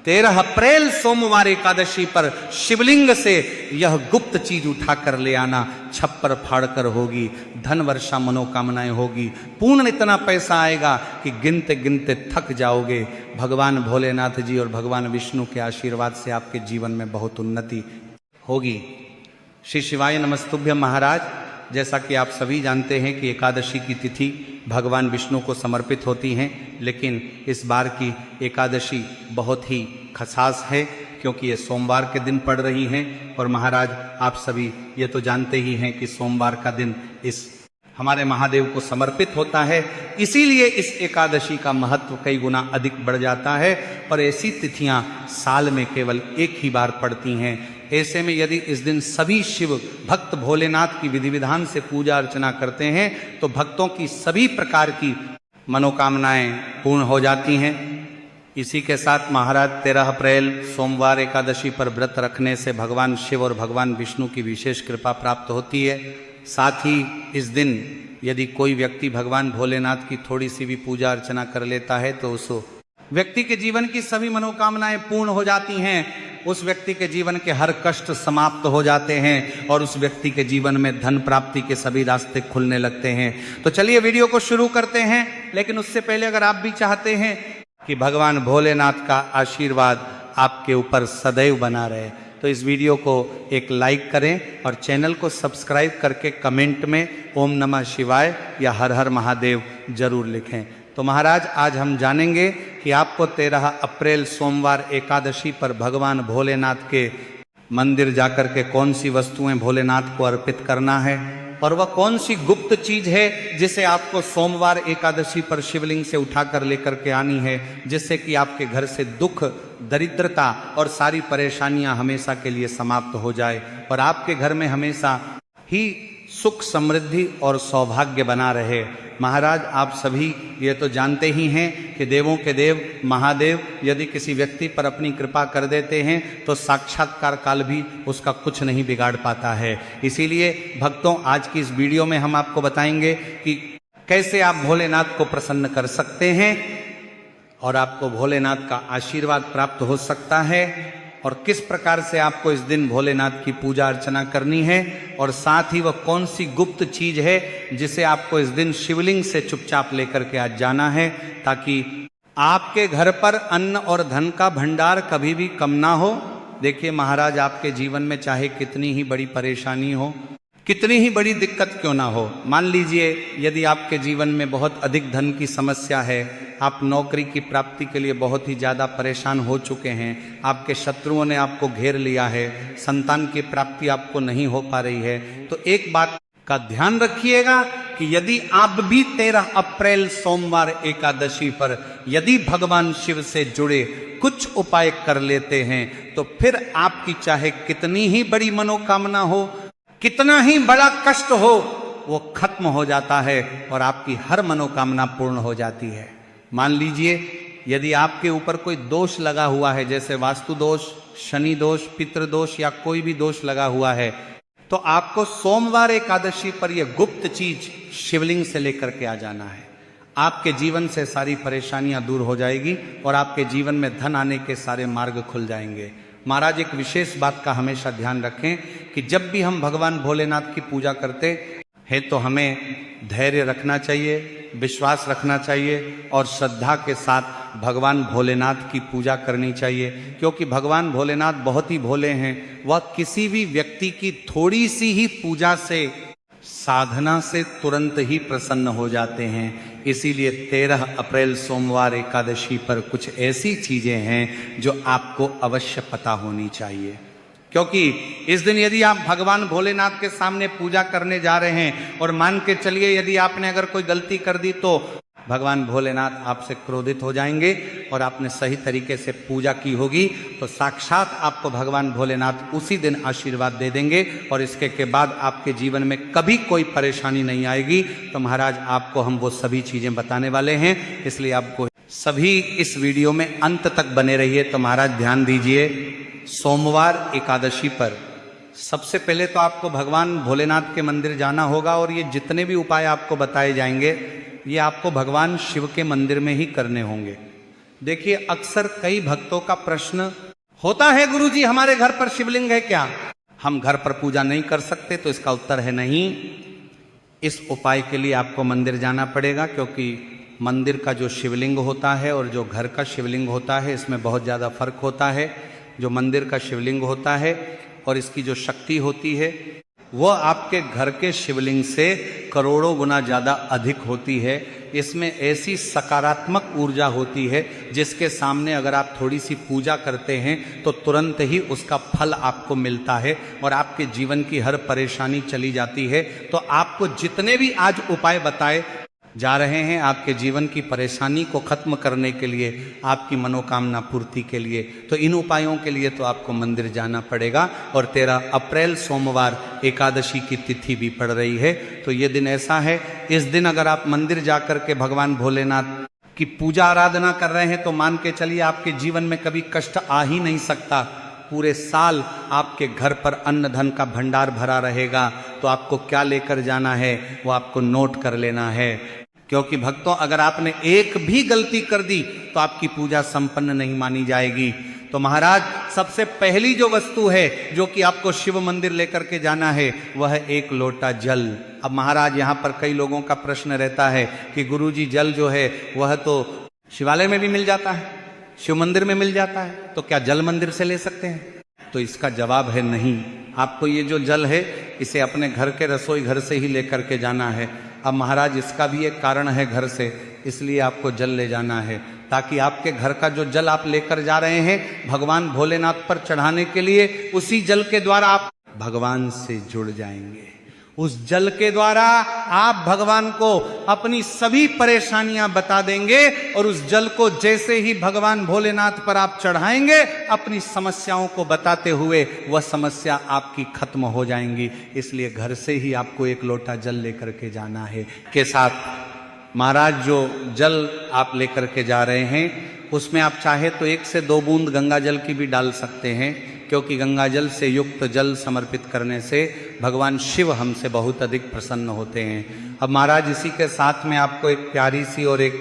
13 अप्रैल सोमवार एकादशी पर शिवलिंग से यह गुप्त चीज उठा कर ले आना, छप्पर फाड़ कर होगी, धन वर्षा मनोकामनाएं होगी, पूर्ण इतना पैसा आएगा कि गिनते गिनते थक जाओगे। भगवान भोलेनाथ जी और भगवान विष्णु के आशीर्वाद से आपके जीवन में बहुत उन्नति होगी। श्री शिवाय नमस्तुभ्यं महाराज। जैसा कि आप सभी जानते हैं कि एकादशी की तिथि भगवान विष्णु को समर्पित होती हैं, लेकिन इस बार की एकादशी बहुत ही खास है क्योंकि ये सोमवार के दिन पड़ रही हैं। और महाराज आप सभी ये तो जानते ही हैं कि सोमवार का दिन इस हमारे महादेव को समर्पित होता है, इसीलिए इस एकादशी का महत्व कई गुना अधिक बढ़ जाता है। और ऐसी तिथियां साल में केवल एक ही बार पड़ती हैं। ऐसे में यदि इस दिन सभी शिव भक्त भोलेनाथ की विधि विधान से पूजा अर्चना करते हैं तो भक्तों की सभी प्रकार की मनोकामनाएं पूर्ण हो जाती हैं। इसी के साथ महाराज 13 अप्रैल सोमवार एकादशी पर व्रत रखने से भगवान शिव और भगवान विष्णु की विशेष कृपा प्राप्त होती है। साथ ही इस दिन यदि कोई व्यक्ति भगवान भोलेनाथ की थोड़ी सी भी पूजा अर्चना कर लेता है तो उस व्यक्ति के जीवन की सभी मनोकामनाएं पूर्ण हो जाती हैं। उस व्यक्ति के जीवन के हर कष्ट समाप्त हो जाते हैं और उस व्यक्ति के जीवन में धन प्राप्ति के सभी रास्ते खुलने लगते हैं। तो चलिए वीडियो को शुरू करते हैं, लेकिन उससे पहले अगर आप भी चाहते हैं कि भगवान भोलेनाथ का आशीर्वाद आपके ऊपर सदैव बना रहे तो इस वीडियो को एक लाइक करें और चैनल को सब्सक्राइब करके कमेंट में ओम नमः शिवाय या हर हर महादेव जरूर लिखें। तो महाराज आज हम जानेंगे कि आपको 13 अप्रैल सोमवार एकादशी पर भगवान भोलेनाथ के मंदिर जाकर के कौन सी वस्तुएं भोलेनाथ को अर्पित करना है और वह कौन सी गुप्त चीज है जिसे आपको सोमवार एकादशी पर शिवलिंग से उठाकर लेकर के आनी है, जिससे कि आपके घर से दुख दरिद्रता और सारी परेशानियां हमेशा के लिए समाप्त हो जाए और आपके घर में हमेशा ही सुख समृद्धि और सौभाग्य बना रहे। महाराज आप सभी ये तो जानते ही हैं कि देवों के देव महादेव यदि किसी व्यक्ति पर अपनी कृपा कर देते हैं तो साक्षात्कार काल भी उसका कुछ नहीं बिगाड़ पाता है। इसीलिए भक्तों आज की इस वीडियो में हम आपको बताएंगे कि कैसे आप भोलेनाथ को प्रसन्न कर सकते हैं और आपको भोलेनाथ का आशीर्वाद प्राप्त हो सकता है और किस प्रकार से आपको इस दिन भोलेनाथ की पूजा अर्चना करनी है और साथ ही वह कौन सी गुप्त चीज है जिसे आपको इस दिन शिवलिंग से चुपचाप लेकर के आज जाना है, ताकि आपके घर पर अन्न और धन का भंडार कभी भी कम ना हो। देखिए महाराज आपके जीवन में चाहे कितनी ही बड़ी परेशानी हो, कितनी ही बड़ी दिक्कत क्यों ना हो, मान लीजिए यदि आपके जीवन में बहुत अधिक धन की समस्या है, आप नौकरी की प्राप्ति के लिए बहुत ही ज़्यादा परेशान हो चुके हैं, आपके शत्रुओं ने आपको घेर लिया है, संतान की प्राप्ति आपको नहीं हो पा रही है, तो एक बात का ध्यान रखिएगा कि यदि आप भी 13 अप्रैल सोमवार एकादशी पर यदि भगवान शिव से जुड़े कुछ उपाय कर लेते हैं तो फिर आपकी चाहे कितनी ही बड़ी मनोकामना हो, कितना ही बड़ा कष्ट हो, वो खत्म हो जाता है और आपकी हर मनोकामना पूर्ण हो जाती है। मान लीजिए यदि आपके ऊपर कोई दोष लगा हुआ है, जैसे वास्तु दोष, शनि दोष, पितृ दोष या कोई भी दोष लगा हुआ है, तो आपको सोमवार एकादशी पर यह गुप्त चीज शिवलिंग से लेकर के आ जाना है। आपके जीवन से सारी परेशानियां दूर हो जाएगी और आपके जीवन में धन आने के सारे मार्ग खुल जाएंगे। महाराज एक विशेष बात का हमेशा ध्यान रखें कि जब भी हम भगवान भोलेनाथ की पूजा करते हैं तो हमें धैर्य रखना चाहिए, विश्वास रखना चाहिए और श्रद्धा के साथ भगवान भोलेनाथ की पूजा करनी चाहिए, क्योंकि भगवान भोलेनाथ बहुत ही भोले हैं। वह किसी भी व्यक्ति की थोड़ी सी ही पूजा से, साधना से तुरंत ही प्रसन्न हो जाते हैं। इसीलिए 13 अप्रैल सोमवार एकादशी पर कुछ ऐसी चीजें हैं जो आपको अवश्य पता होनी चाहिए, क्योंकि इस दिन यदि आप भगवान भोलेनाथ के सामने पूजा करने जा रहे हैं और मान के चलिए यदि आपने अगर कोई गलती कर दी तो भगवान भोलेनाथ आपसे क्रोधित हो जाएंगे और आपने सही तरीके से पूजा की होगी तो साक्षात आपको भगवान भोलेनाथ उसी दिन आशीर्वाद दे देंगे और इसके के बाद आपके जीवन में कभी कोई परेशानी नहीं आएगी। तो महाराज आपको हम वो सभी चीजें बताने वाले हैं, इसलिए आपको सभी इस वीडियो में अंत तक बने रहिए। तो महाराज ध्यान दीजिए, सोमवार एकादशी पर सबसे पहले तो आपको भगवान भोलेनाथ के मंदिर जाना होगा और ये जितने भी उपाय आपको बताए जाएंगे ये आपको भगवान शिव के मंदिर में ही करने होंगे। देखिए, अक्सर कई भक्तों का प्रश्न होता है, गुरुजी हमारे घर पर शिवलिंग है क्या, हम घर पर पूजा नहीं कर सकते? तो इसका उत्तर है नहीं। इस उपाय के लिए आपको मंदिर जाना पड़ेगा, क्योंकि मंदिर का जो शिवलिंग होता है और जो घर का शिवलिंग होता है इसमें बहुत ज़्यादा फर्क होता है। जो मंदिर का शिवलिंग होता है और इसकी जो शक्ति होती है वो आपके घर के शिवलिंग से करोड़ों गुना ज़्यादा अधिक होती है। इसमें ऐसी सकारात्मक ऊर्जा होती है जिसके सामने अगर आप थोड़ी सी पूजा करते हैं तो तुरंत ही उसका फल आपको मिलता है और आपके जीवन की हर परेशानी चली जाती है। तो आपको जितने भी आज उपाय बताए जा रहे हैं आपके जीवन की परेशानी को खत्म करने के लिए, आपकी मनोकामना पूर्ति के लिए, तो इन उपायों के लिए तो आपको मंदिर जाना पड़ेगा। और 13 अप्रैल सोमवार एकादशी की तिथि भी पड़ रही है, तो ये दिन ऐसा है, इस दिन अगर आप मंदिर जाकर के भगवान भोलेनाथ की पूजा आराधना कर रहे हैं तो मान के चलिए आपके जीवन में कभी कष्ट आ ही नहीं सकता। पूरे साल आपके घर पर अन्न धन का भंडार भरा रहेगा। तो आपको क्या लेकर जाना है वो आपको नोट कर लेना है, क्योंकि भक्तों अगर आपने एक भी गलती कर दी तो आपकी पूजा संपन्न नहीं मानी जाएगी। तो महाराज सबसे पहली जो वस्तु है जो कि आपको शिव मंदिर लेकर के जाना है वह है एक लोटा जल। अब महाराज यहाँ पर कई लोगों का प्रश्न रहता है कि गुरुजी जल जो है वह तो शिवालय में भी मिल जाता है, शिव मंदिर में मिल जाता है, तो क्या जल मंदिर से ले सकते हैं? तो इसका जवाब है नहीं। आपको ये जो जल है इसे अपने घर के रसोई घर से ही लेकर के जाना है। अब महाराज इसका भी एक कारण है घर से, इसलिए आपको जल ले जाना है ताकि आपके घर का जो जल आप लेकर जा रहे हैं भगवान भोलेनाथ पर चढ़ाने के लिए, उसी जल के द्वारा आप भगवान से जुड़ जाएंगे। उस जल के द्वारा आप भगवान को अपनी सभी परेशानियां बता देंगे और उस जल को जैसे ही भगवान भोलेनाथ पर आप चढ़ाएंगे अपनी समस्याओं को बताते हुए वह समस्या आपकी खत्म हो जाएंगी। इसलिए घर से ही आपको एक लोटा जल लेकर के जाना है। के साथ महाराज जो जल आप लेकर के जा रहे हैं उसमें आप चाहे तो 1 से 2 बूंद गंगा जल की भी डाल सकते हैं, क्योंकि गंगा जल से युक्त जल समर्पित करने से भगवान शिव हमसे बहुत अधिक प्रसन्न होते हैं। अब महाराज इसी के साथ में आपको एक प्यारी सी और एक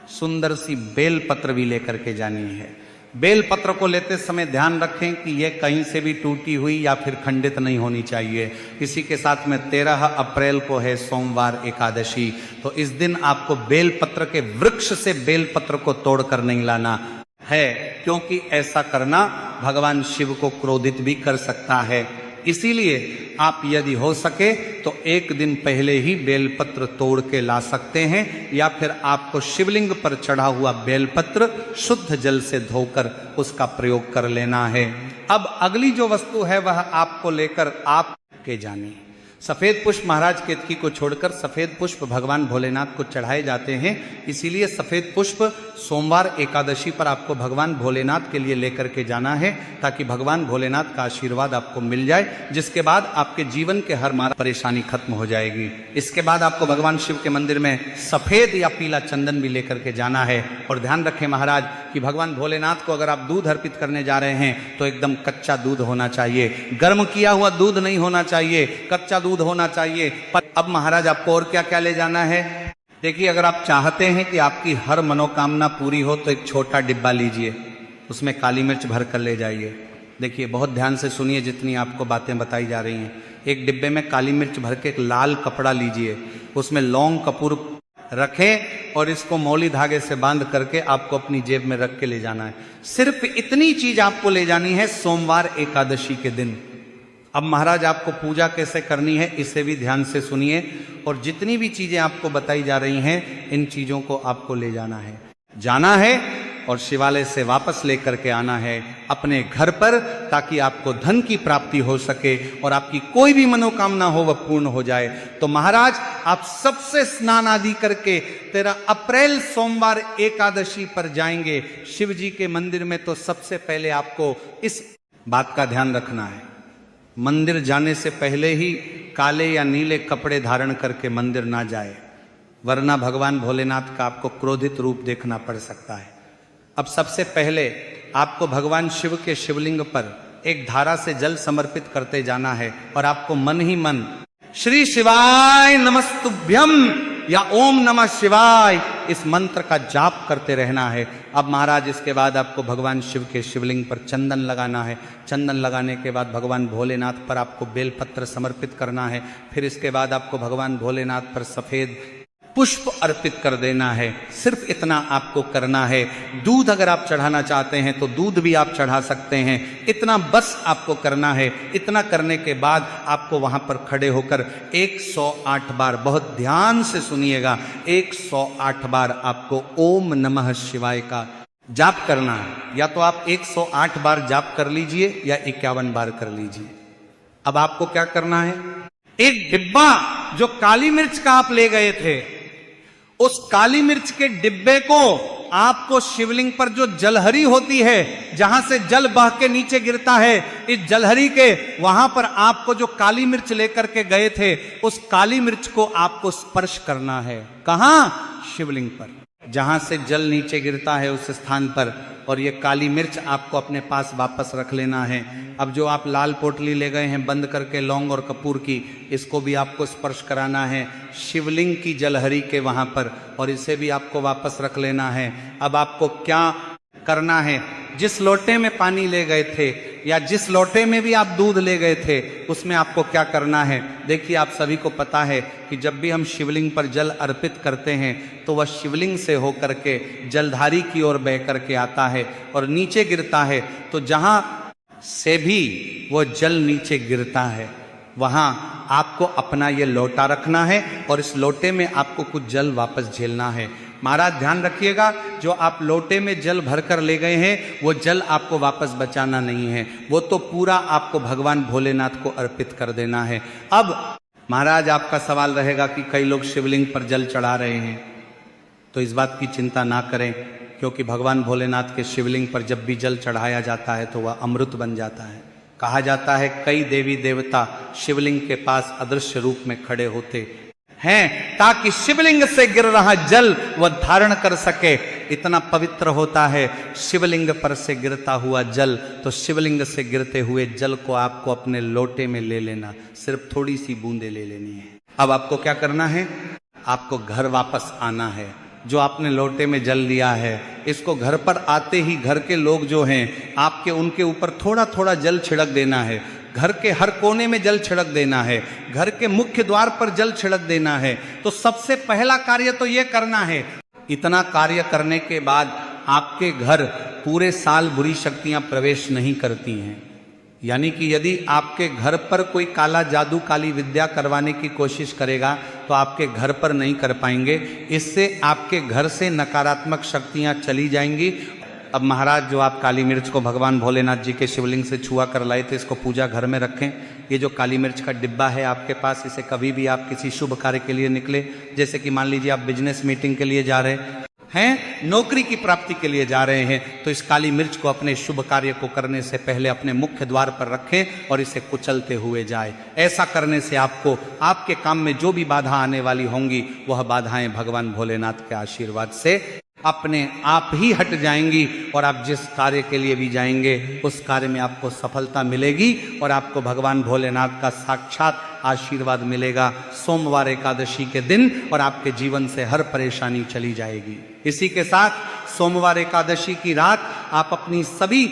सुंदर सी बेल पत्र भी लेकर के जानी है। बेल पत्र को लेते समय ध्यान रखें कि यह कहीं से भी टूटी हुई या फिर खंडित नहीं होनी चाहिए। इसी के साथ में 13 अप्रैल को है सोमवार एकादशी, तो इस दिन आपको बेल पत्र के वृक्ष से बेल पत्र को तोड़कर नहीं लाना है, क्योंकि ऐसा करना भगवान शिव को क्रोधित भी कर सकता है। इसीलिए आप यदि हो सके तो 1 दिन पहले ही बेलपत्र तोड़ के ला सकते हैं, या फिर आपको शिवलिंग पर चढ़ा हुआ बेलपत्र शुद्ध जल से धोकर उसका प्रयोग कर लेना है। अब अगली जो वस्तु है वह आपको लेकर आपके जानी। सफेद पुष्प महाराज केतकी को छोड़कर सफेद पुष्प भगवान भोलेनाथ को चढ़ाए जाते हैं, इसीलिए सफेद पुष्प सोमवार एकादशी पर आपको भगवान भोलेनाथ के लिए लेकर के जाना है, ताकि भगवान भोलेनाथ का आशीर्वाद आपको मिल जाए, जिसके बाद आपके जीवन के हर मार परेशानी खत्म हो जाएगी। इसके बाद आपको भगवान शिव के मंदिर में सफेद या पीला चंदन भी लेकर के जाना है। और ध्यान रखें महाराज कि भगवान भोलेनाथ को अगर आप दूध अर्पित करने जा रहे हैं तो एकदम कच्चा दूध होना चाहिए, गर्म किया हुआ दूध नहीं होना चाहिए, कच्चा दूध होना चाहिए। पर अब महाराज आपको और क्या क्या ले जाना है? देखिए, अगर आप चाहते हैं कि आपकी हर मनोकामना पूरी हो तो एक छोटा डिब्बा लीजिए, उसमें काली मिर्च भर कर ले जाइए। देखिए, बहुत ध्यान से सुनिए जितनी आपको बातें बताई जा रही हैं। एक डिब्बे में काली मिर्च भर के एक लाल कपड़ा लीजिए, उसमें लौंग कपूर रखें और इसको मौली धागे से बांध करके आपको अपनी जेब में रख के ले जाना है। सिर्फ इतनी चीज आपको ले जानी है सोमवार एकादशी के दिन। अब महाराज आपको पूजा कैसे करनी है इसे भी ध्यान से सुनिए, और जितनी भी चीजें आपको बताई जा रही हैं इन चीजों को आपको ले जाना है और शिवालय से वापस लेकर के आना है अपने घर पर, ताकि आपको धन की प्राप्ति हो सके और आपकी कोई भी मनोकामना हो वह पूर्ण हो जाए। तो महाराज आप सबसे स्नान आदि करके 13 अप्रैल सोमवार एकादशी पर जाएंगे शिव जी के मंदिर में, तो सबसे पहले आपको इस बात का ध्यान रखना है, मंदिर जाने से पहले ही काले या नीले कपड़े धारण करके मंदिर ना जाए, वरना भगवान भोलेनाथ का आपको क्रोधित रूप देखना पड़ सकता है। अब सबसे पहले आपको भगवान शिव के शिवलिंग पर एक धारा से जल समर्पित करते जाना है और आपको मन ही मन श्री शिवाय नमस्तुभ्यम या ओम नमः शिवाय इस मंत्र का जाप करते रहना है। अब महाराज इसके बाद आपको भगवान शिव के शिवलिंग पर चंदन लगाना है। चंदन लगाने के बाद भगवान भोलेनाथ पर आपको बेलपत्र समर्पित करना है। फिर इसके बाद आपको भगवान भोलेनाथ पर सफ़ेद पुष्प अर्पित कर देना है। सिर्फ इतना आपको करना है। दूध अगर आप चढ़ाना चाहते हैं तो दूध भी आप चढ़ा सकते हैं। इतना बस आपको करना है। इतना करने के बाद आपको वहां पर खड़े होकर 108 बार, बहुत ध्यान से सुनिएगा, 108 बार आपको ओम नमः शिवाय का जाप करना है। या तो आप 108 बार जाप कर लीजिए या 51 बार कर लीजिए। अब आपको क्या करना है, एक डिब्बा जो काली मिर्च का आप ले गए थे, उस काली मिर्च के डिब्बे को आपको शिवलिंग पर जो जलहरी होती है, जहां से जल बह के नीचे गिरता है, इस जलहरी के वहां पर आपको जो काली मिर्च लेकर के गए थे, उस काली मिर्च को आपको स्पर्श करना है। कहां? शिवलिंग पर, जहां से जल नीचे गिरता है उस स्थान पर। और ये काली मिर्च आपको अपने पास वापस रख लेना है। अब जो आप लाल पोटली ले गए हैं बंद करके लौंग और कपूर की, इसको भी आपको स्पर्श कराना है शिवलिंग की जलहरी के वहां पर, और इसे भी आपको वापस रख लेना है। अब आपको क्या करना है, जिस लोटे में पानी ले गए थे या जिस लोटे में भी आप दूध ले गए थे, उसमें आपको क्या करना है। देखिए, आप सभी को पता है कि जब भी हम शिवलिंग पर जल अर्पित करते हैं तो वह शिवलिंग से होकर के जलधारी की ओर बह करके आता है और नीचे गिरता है। तो जहां से भी वो जल नीचे गिरता है वहां आपको अपना ये लोटा रखना है और इस लोटे में आपको कुछ जल वापस झेलना है। महाराज ध्यान रखिएगा, जो आप लोटे में जल भरकर ले गए हैं वो जल आपको वापस बचाना नहीं है, वो तो पूरा आपको भगवान भोलेनाथ को अर्पित कर देना है। अब महाराज आपका सवाल रहेगा कि कई लोग शिवलिंग पर जल चढ़ा रहे हैं, तो इस बात की चिंता ना करें, क्योंकि भगवान भोलेनाथ के शिवलिंग पर जब भी जल चढ़ाया जाता है तो वह अमृत बन जाता है। कहा जाता है कई देवी देवता शिवलिंग के पास अदृश्य रूप में खड़े होते हैं ताकि शिवलिंग से गिर रहा जल वह धारण कर सके। इतना पवित्र होता है शिवलिंग पर से गिरता हुआ जल। तो शिवलिंग से गिरते हुए जल को आपको अपने लोटे में ले लेना, सिर्फ थोड़ी सी बूंदे ले लेनी है। अब आपको क्या करना है, आपको घर वापस आना है। जो आपने लोटे में जल लिया है, इसको घर पर आते ही घर के लोग जो हैं आपके, उनके ऊपर थोड़ा थोड़ा जल छिड़क देना है। घर के हर कोने में जल छिड़क देना है, घर के मुख्य द्वार पर जल छिड़क देना है। तो सबसे पहला कार्य तो ये करना है। इतना कार्य करने के बाद आपके घर पूरे साल बुरी शक्तियां प्रवेश नहीं करती हैं। यानी कि यदि आपके घर पर कोई काला जादू, काली विद्या करवाने की कोशिश करेगा तो आपके घर पर नहीं कर पाएंगे। इससे आपके घर से नकारात्मक शक्तियां चली जाएंगी। अब महाराज, जो आप काली मिर्च को भगवान भोलेनाथ जी के शिवलिंग से छुआ कर लाए थे, इसको पूजा घर में रखें। ये जो काली मिर्च का डिब्बा है आपके पास, इसे कभी भी आप किसी शुभ कार्य के लिए निकले, जैसे कि मान लीजिए आप बिजनेस मीटिंग के लिए जा रहे हैं, नौकरी की प्राप्ति के लिए जा रहे हैं, तो इस काली मिर्च को अपने शुभ कार्य को करने से पहले अपने मुख्य द्वार पर रखें और इसे कुचलते हुए जाए। ऐसा करने से आपको आपके काम में जो भी बाधा आने वाली होंगी वह बाधाएं भगवान भोलेनाथ के आशीर्वाद से अपने आप ही हट जाएंगी और आप जिस कार्य के लिए भी जाएंगे उस कार्य में आपको सफलता मिलेगी और आपको भगवान भोलेनाथ का साक्षात आशीर्वाद मिलेगा सोमवार एकादशी के दिन, और आपके जीवन से हर परेशानी चली जाएगी। इसी के साथ सोमवार एकादशी की रात आप अपनी सभी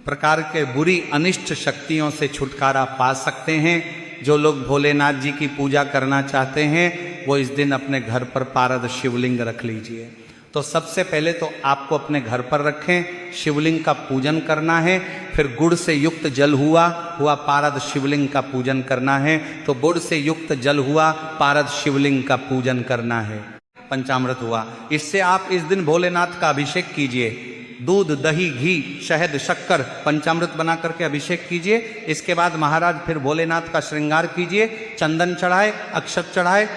प्रकार के बुरी अनिष्ट शक्तियों से छुटकारा पा सकते हैं। जो लोग भोलेनाथ जी की पूजा करना चाहते हैं वो इस दिन अपने घर पर पारद शिवलिंग रख लीजिए। तो सबसे पहले तो आपको अपने घर पर रखें, शिवलिंग का पूजन करना है। फिर गुड़ से युक्त जल हुआ पारद शिवलिंग का पूजन करना है। तो गुड़ से युक्त जल हुआ पारद शिवलिंग का पूजन करना है। पंचामृत हुआ, इससे आप इस दिन भोलेनाथ का अभिषेक कीजिए। दूध, दही, घी, शहद, शक्कर पंचामृत बना करके अभिषेक कीजिए। इसके बाद महाराज फिर भोलेनाथ का श्रृंगार कीजिए, चंदन चढ़ाए, अक्षत चढ़ाए,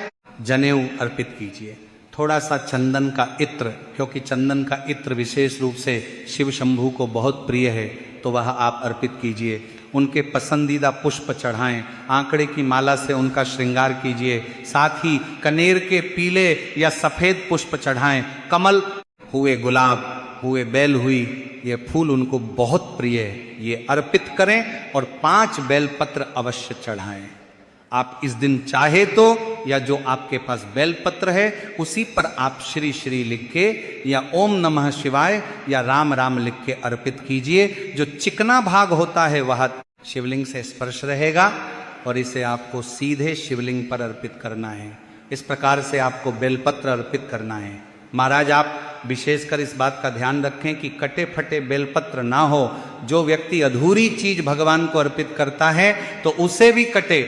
जनेऊ अर्पित कीजिए। थोड़ा सा चंदन का इत्र, क्योंकि चंदन का इत्र विशेष रूप से शिव शंभू को बहुत प्रिय है, तो वह आप अर्पित कीजिए। उनके पसंदीदा पुष्प चढ़ाएं, आंकड़े की माला से उनका श्रृंगार कीजिए। साथ ही कनेर के पीले या सफ़ेद पुष्प चढ़ाएं। कमल हुए, गुलाब हुए, बेल हुई, ये फूल उनको बहुत प्रिय है, ये अर्पित करें और 5 बेलपत्र अवश्य चढ़ाएं। आप इस दिन चाहे तो या जो आपके पास बेलपत्र है उसी पर आप श्री श्री लिख के या ओम नमः शिवाय या राम राम लिख के अर्पित कीजिए। जो चिकना भाग होता है वह शिवलिंग से स्पर्श रहेगा और इसे आपको सीधे शिवलिंग पर अर्पित करना है। इस प्रकार से आपको बेलपत्र अर्पित करना है। महाराज आप विशेषकर इस बात का ध्यान रखें कि कटे फटे बेलपत्र ना हो। जो व्यक्ति अधूरी चीज भगवान को अर्पित करता है तो उसे भी कटे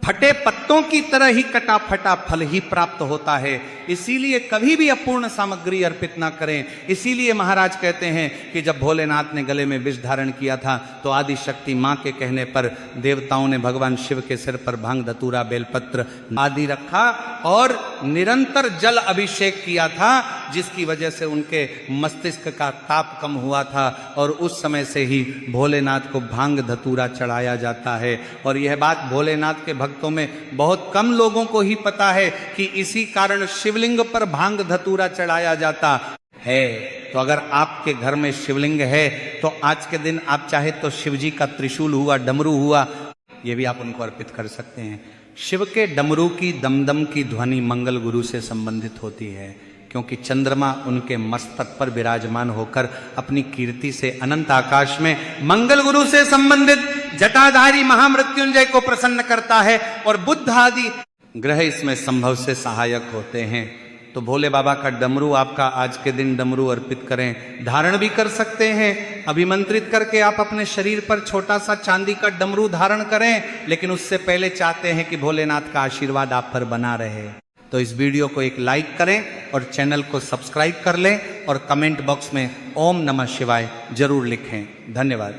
फटे पत्तों की तरह ही कटा फटा फल ही प्राप्त होता है। इसीलिए कभी भी अपूर्ण सामग्री अर्पित ना करें। इसीलिए महाराज कहते हैं कि जब भोलेनाथ ने गले में विष धारण किया था तो आदि शक्ति मां के कहने पर देवताओं ने भगवान शिव के सिर पर भांग धतूरा बेलपत्र आदि रखा और निरंतर जल अभिषेक किया था, जिसकी वजह से उनके मस्तिष्क का ताप कम हुआ था और उस समय से ही भोलेनाथ को भांग धतूरा चढ़ाया जाता है। और यह बात भोलेनाथ के भक्तों में बहुत कम लोगों को ही पता है कि इसी कारण शिवलिंग पर भांग धतूरा चढ़ाया जाता है। तो अगर आपके घर में शिवलिंग है तो आज के दिन आप चाहे तो शिव जी का त्रिशूल हुआ, डमरू हुआ, ये भी आप उनको अर्पित कर सकते हैं। शिव के डमरू की दमदम की ध्वनि मंगल गुरु से संबंधित होती है, क्योंकि चंद्रमा उनके मस्तक पर विराजमान होकर अपनी कीर्ति से अनंत आकाश में मंगल गुरु से संबंधित जटाधारी महामृत्युंजय को प्रसन्न करता है और बुद्ध आदि ग्रह इसमें संभव से सहायक होते हैं। तो भोले बाबा का डमरू आपका आज के दिन डमरू अर्पित करें, धारण भी कर सकते हैं। अभिमंत्रित करके आप अपने शरीर पर छोटा सा चांदी का डमरू धारण करें, लेकिन उससे पहले चाहते हैं कि भोलेनाथ का आशीर्वाद आप पर बना रहे। तो इस वीडियो को एक लाइक करें और चैनल को सब्सक्राइब कर लें और कमेंट बॉक्स में ओम नमः शिवाय जरूर लिखें। धन्यवाद।